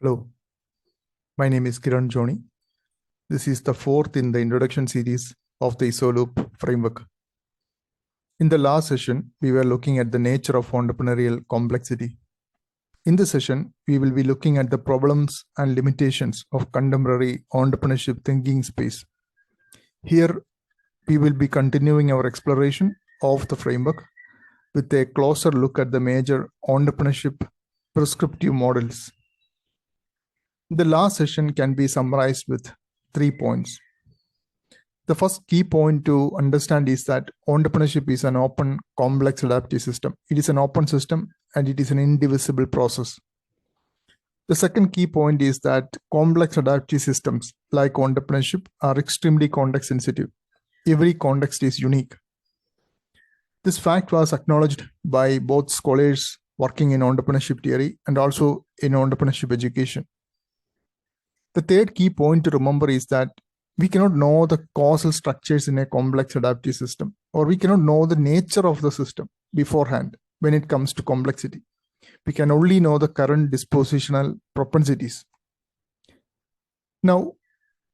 Hello, my name is Kiran Joni. This is the fourth in the introduction series of the ISOLOOP framework. In the last session, we were looking at the nature of entrepreneurial complexity. In this session, we will be looking at the problems and limitations of contemporary entrepreneurship thinking space. Here, we will be continuing our exploration of the framework with a closer look at the major entrepreneurship prescriptive models. The last session can be summarized with 3 points. The first key point to understand is that entrepreneurship is an open, complex adaptive system. It is an open system and it is an indivisible process. The second key point is that complex adaptive systems like entrepreneurship are extremely context sensitive. Every context is unique. This fact was acknowledged by both scholars working in entrepreneurship theory and also in entrepreneurship education. The third key point to remember is that we cannot know the causal structures in a complex adaptive system, or we cannot know the nature of the system beforehand when it comes to complexity. We can only know the current dispositional propensities. Now,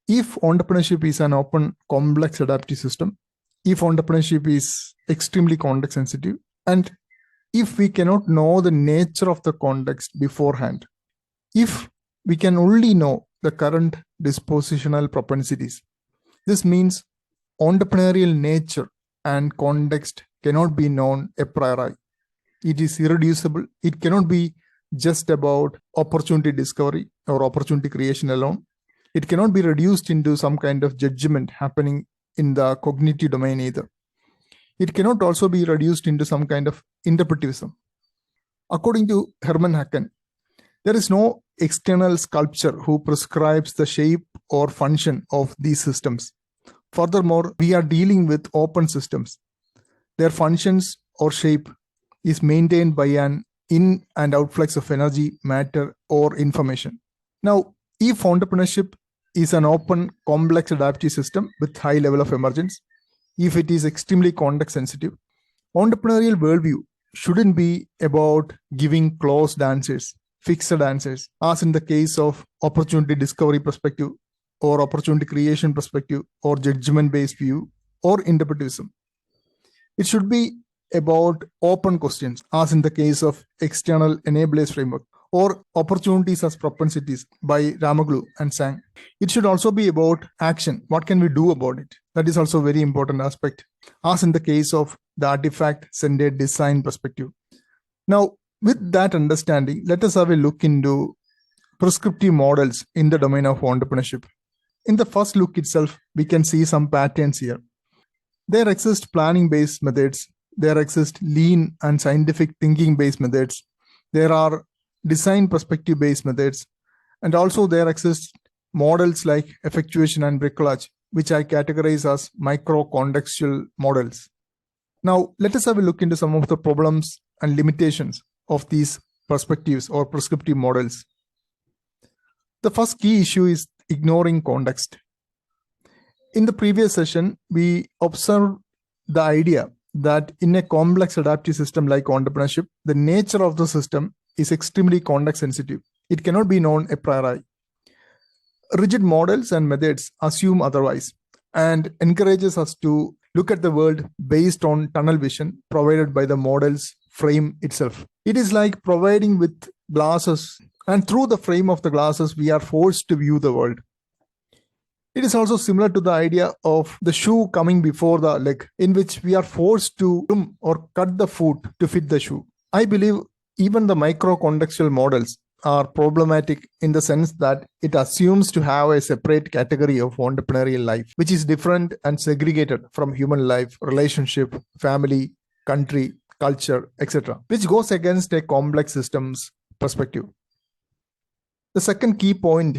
if entrepreneurship is an open, complex adaptive system, if entrepreneurship is extremely context sensitive, and if we cannot know the nature of the context beforehand, if we can only know the current dispositional propensities, this means entrepreneurial nature and context cannot be known a priori. It is irreducible. It cannot be just about opportunity discovery or opportunity creation alone. It cannot be reduced into some kind of judgment happening in the cognitive domain either. It cannot also be reduced into some kind of interpretivism. According to Hermann Hacken, there is no external sculpture who prescribes the shape or function of these systems. Furthermore, we are dealing with open systems. Their functions or shape is maintained by an in and outflux of energy, matter, or information. Now, if entrepreneurship is an open, complex adaptive system with high level of emergence, if it is extremely context sensitive, entrepreneurial worldview shouldn't be about giving closed answers, fixed answers, as in the case of opportunity discovery perspective or opportunity creation perspective or judgment-based view or interpretivism. It should be about open questions, as in the case of external enablers framework or opportunities as propensities by Ramaglu and Sang. It should also be about action. What can we do about it? That is also a very important aspect, as in the case of the artifact-centered design perspective. Now, with that understanding, let us have a look into prescriptive models in the domain of entrepreneurship. In the first look itself, we can see some patterns here. There exist planning-based methods. There exist lean and scientific thinking-based methods. There are design perspective-based methods. And also there exist models like effectuation and bricolage, which I categorize as micro-contextual models. Now, let us have a look into some of the problems and limitations of these perspectives or prescriptive models. The first key issue is ignoring context. In the previous session, we observed the idea that in a complex adaptive system like entrepreneurship, the nature of the system is extremely context sensitive. It cannot be known a priori. Rigid models and methods assume otherwise and encourages us to look at the world based on tunnel vision provided by the model's frame itself. It is like providing with glasses, and through the frame of the glasses, we are forced to view the world. It is also similar to the idea of the shoe coming before the leg, in which we are forced to trim or cut the foot to fit the shoe. I believe even the micro-contextual models are problematic in the sense that it assumes to have a separate category of entrepreneurial life, which is different and segregated from human life, relationship, family, country, culture, etc., which goes against a complex systems perspective. The second key point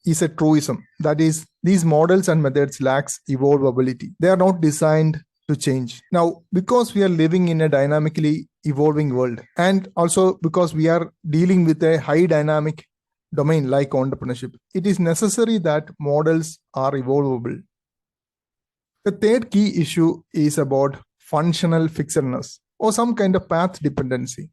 is a truism. That is, these models and methods lacks evolvability. They are not designed to change. Now, because we are living in a dynamically evolving world, and also because we are dealing with a high dynamic domain like entrepreneurship, it is necessary that models are evolvable. The third key issue is about functional fixedness or some kind of path dependency.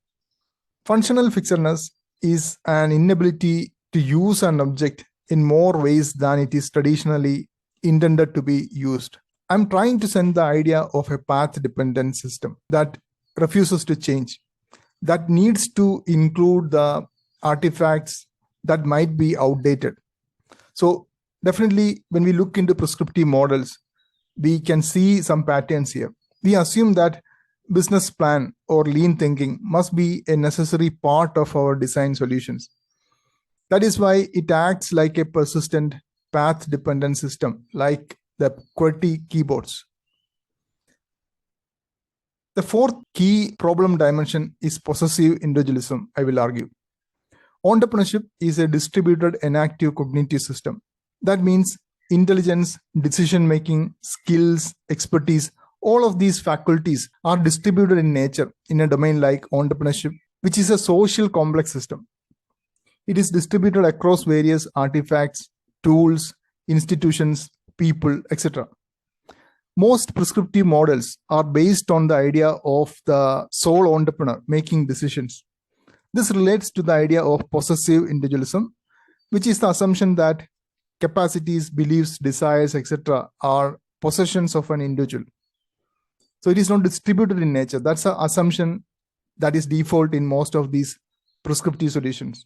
Functional fixedness is an inability to use an object in more ways than it is traditionally intended to be used. I'm trying to send the idea of a path-dependent system that refuses to change, that needs to include the artifacts that might be outdated. So definitely, when we look into prescriptive models, we can see some patterns here. We assume that business plan or lean thinking must be a necessary part of our design solutions. That is why it acts like a persistent path-dependent system, like the QWERTY keyboards. The fourth key problem dimension is possessive individualism, I will argue. Entrepreneurship is a distributed enactive cognitive system. That means intelligence, decision-making, skills, expertise, all of these faculties are distributed in nature in a domain like entrepreneurship, which is a social complex system. It is distributed across various artifacts, tools, institutions, people, etc. Most prescriptive models are based on the idea of the sole entrepreneur making decisions. This relates to the idea of possessive individualism, which is the assumption that capacities, beliefs, desires, etc. are possessions of an individual. So it is not distributed in nature. That's an assumption that is default in most of these prescriptive solutions.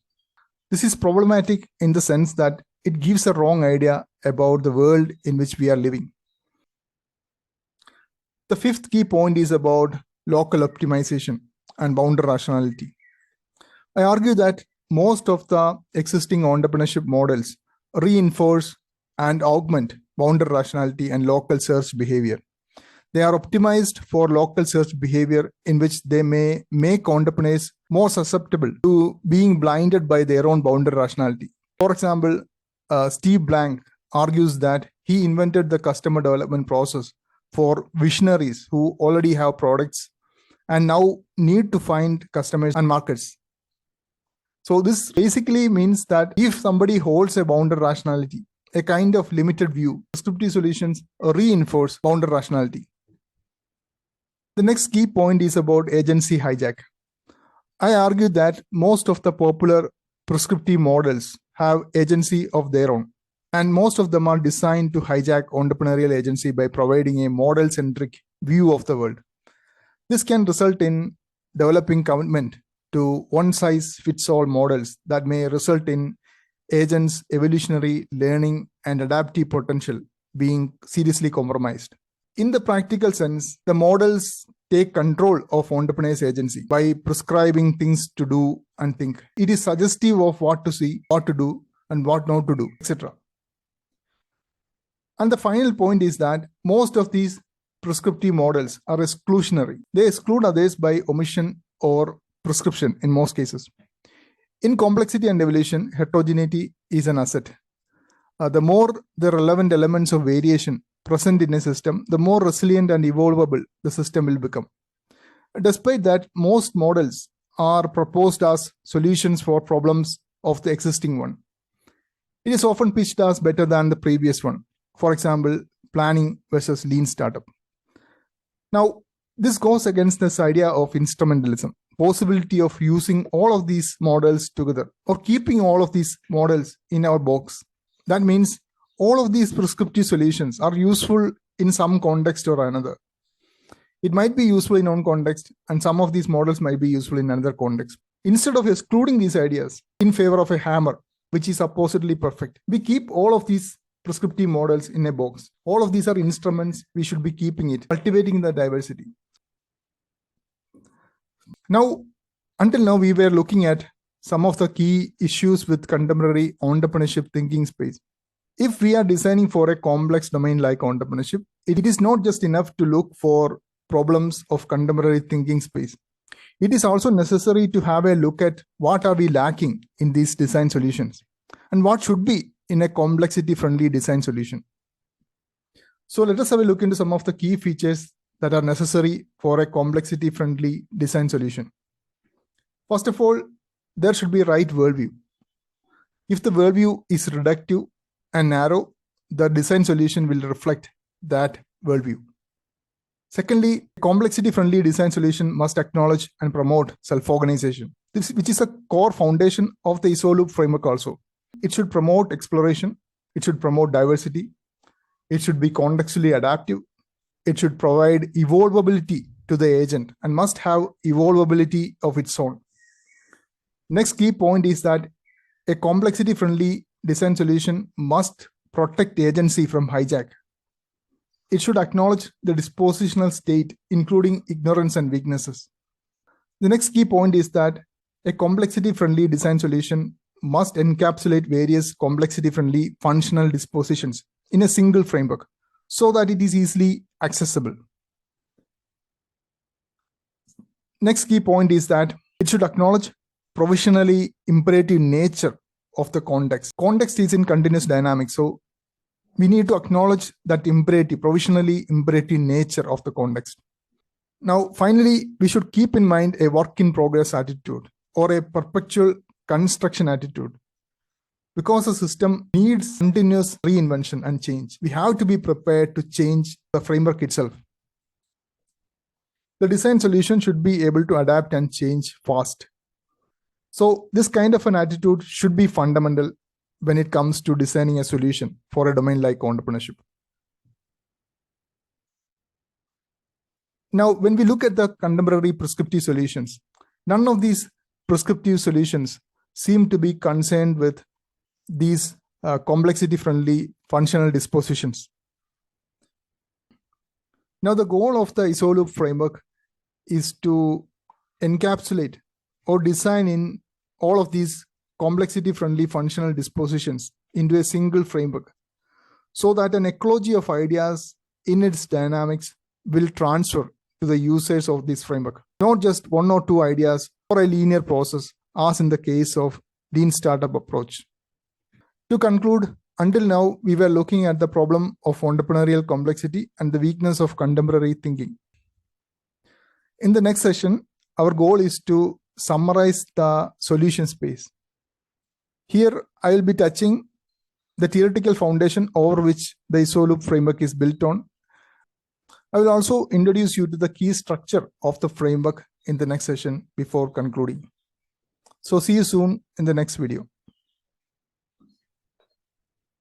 This is problematic in the sense that it gives a wrong idea about the world in which we are living. The fifth key point is about local optimization and boundary rationality. I argue that most of the existing entrepreneurship models reinforce and augment boundary rationality and local search behavior. They are optimized for local search behavior in which they may make entrepreneurs more susceptible to being blinded by their own boundary rationality. For example, Steve Blank argues that he invented the customer development process for visionaries who already have products and now need to find customers and markets. So this basically means that if somebody holds a boundary rationality, a kind of limited view, prescriptive solutions reinforce boundary rationality. The next key point is about agency hijack. I argue that most of the popular prescriptive models have agency of their own, and most of them are designed to hijack entrepreneurial agency by providing a model-centric view of the world. This can result in developing commitment to one-size-fits-all models that may result in agents' evolutionary learning and adaptive potential being seriously compromised. In the practical sense, the models take control of entrepreneurs' agency by prescribing things to do and think. It is suggestive of what to see, what to do, and what not to do, etc. And the final point is that most of these prescriptive models are exclusionary. They exclude others by omission or prescription in most cases. In complexity and evolution, heterogeneity is an asset. The more the relevant elements of variation present in a system, the more resilient and evolvable the system will become. Despite that, most models are proposed as solutions for problems of the existing one. It is often pitched as better than the previous one. For example, planning versus lean startup. Now, this goes against this idea of instrumentalism, possibility of using all of these models together or keeping all of these models in our box. That means all of these prescriptive solutions are useful in some context or another. It might be useful in one context, and some of these models might be useful in another context. Instead of excluding these ideas in favor of a hammer, which is supposedly perfect, we keep all of these prescriptive models in a box. All of these are instruments. We should be keeping it, cultivating the diversity. Now, until now, we were looking at some of the key issues with contemporary entrepreneurship thinking space. If we are designing for a complex domain like entrepreneurship, it is not just enough to look for problems of contemporary thinking space. It is also necessary to have a look at what are we lacking in these design solutions and what should be in a complexity-friendly design solution. So let us have a look into some of the key features that are necessary for a complexity-friendly design solution. First of all, there should be a right worldview. If the worldview is reductive and narrow, the design solution will reflect that worldview. Secondly, a complexity-friendly design solution must acknowledge and promote self-organization, which is a core foundation of the ISO Loop framework also. It should promote exploration. It should promote diversity. It should be contextually adaptive. It should provide evolvability to the agent and must have evolvability of its own. Next key point is that a complexity-friendly design solution must protect agency from hijack. It should acknowledge the dispositional state, including ignorance and weaknesses. The next key point is that a complexity-friendly design solution must encapsulate various complexity-friendly functional dispositions in a single framework so that it is easily accessible. Next key point is that it should acknowledge provisionally imperative nature of the context. Context is in continuous dynamics, so we need to acknowledge that imperative, provisionally imperative nature of the context. Now, finally, we should keep in mind a work in progress attitude or a perpetual construction attitude. Because the system needs continuous reinvention and change, we have to be prepared to change the framework itself. The design solution should be able to adapt and change fast. So this kind of an attitude should be fundamental when it comes to designing a solution for a domain like entrepreneurship. Now, when we look at the contemporary prescriptive solutions, none of these prescriptive solutions seem to be concerned with these complexity-friendly functional dispositions. Now, the goal of the ISOLOOP framework is to encapsulate or design in all of these complexity-friendly functional dispositions into a single framework so that an ecology of ideas in its dynamics will transfer to the users of this framework, not just one or two ideas or a linear process as in the case of lean startup approach. To conclude, until now, we were looking at the problem of entrepreneurial complexity and the weakness of contemporary thinking. In the next session, our goal is to summarize the solution space. Here, I will be touching the theoretical foundation over which the ISOLOOP framework is built on. I will also introduce you to the key structure of the framework in the next session before concluding. So see you soon in the next video.